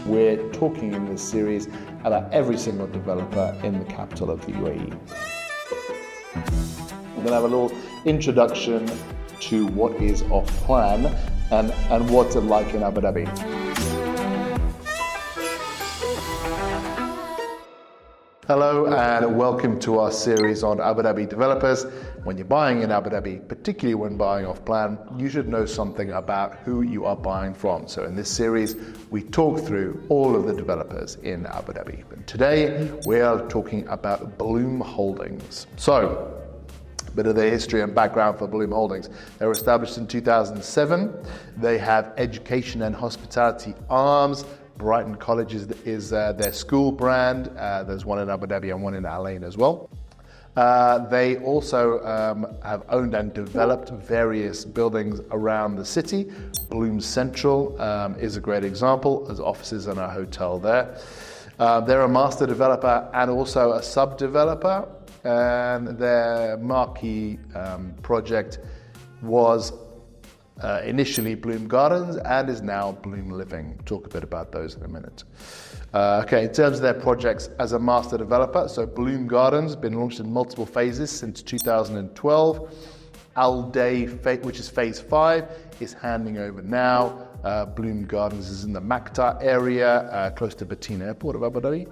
We're talking in this series about every single developer in the capital of the UAE. We're going to have a little introduction to what is off plan and what's it like in Abu Dhabi. Hello and welcome to our series on Abu Dhabi developers. When you're buying in Abu Dhabi, particularly when buying off plan, you should know something about who you are buying from. So in this series, we talk through all of the developers in Abu Dhabi. But today, we are talking about Bloom Holdings. So, a bit of the history and background for Bloom Holdings. They were established in 2007. They have education and hospitality arms. Brighton College is their school brand. There's one in Abu Dhabi and one in Al Ain as well. They also have owned and developed various buildings around the city. Bloom Central is a great example. There's offices and a hotel there. They're a master developer and also a sub-developer. And their marquee project was initially Bloom Gardens and is now Bloom Living. Talk a bit about those in a minute. Okay, in terms of their projects as a master developer, so Bloom Gardens has been launched in multiple phases since 2012. Al Day, which is phase 5, is handing over now. Bloom Gardens is in the Makta area, close to Batina Airport of Abu Dhabi.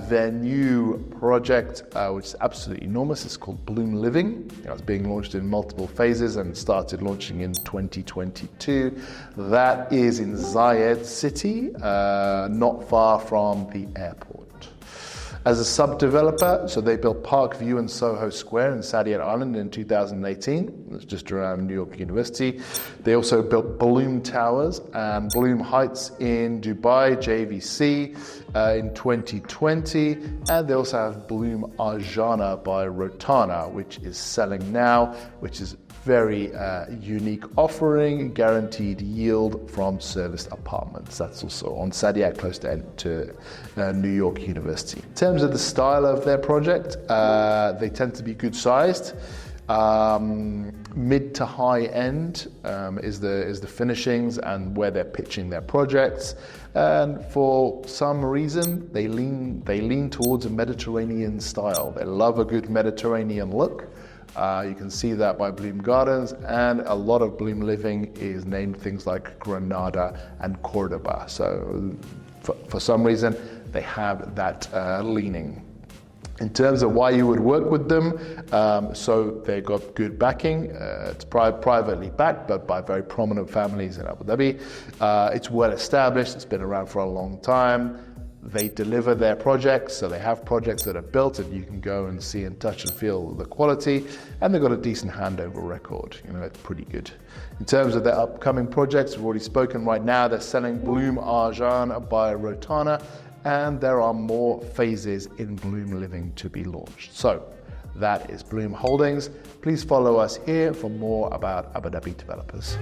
Their new project, which is absolutely enormous, is called Bloom Living. It's being launched in multiple phases and started launching in 2022. That is in Zayed City, not far from the airport. As a sub-developer, so they built Parkview and Soho Square in Saadiyat Island in 2018. That's just around New York University. They also built Bloom Towers and Bloom Heights in Dubai, JVC, in 2020. And they also have Bloom Arjana by Rotana, which is selling now, which is very unique offering, guaranteed yield from serviced apartments. That's also on Saadiyat, close to New York University. In terms of the style of their project, they tend to be good sized. Mid to high end is the finishings and where they're pitching their projects. And for some reason, they lean towards a Mediterranean style. They love a good Mediterranean look. You can see that by Bloom Gardens, and a lot of Bloom Living is named things like Granada and Cordoba. So for some reason, they have that leaning. In terms of why you would work with them, so they got good backing. It's privately backed, but by very prominent families in Abu Dhabi. It's well established. It's been around for a long time. They deliver their projects, so they have projects that are built and you can go and see and touch and feel the quality, and they've got a decent handover record. It's pretty good. In terms of their upcoming projects, we've already spoken. Right now they're selling Bloom Arjan by Rotana, and there are more phases in Bloom Living to be launched. So that is Bloom Holdings. Please follow us here for more about Abu Dhabi developers.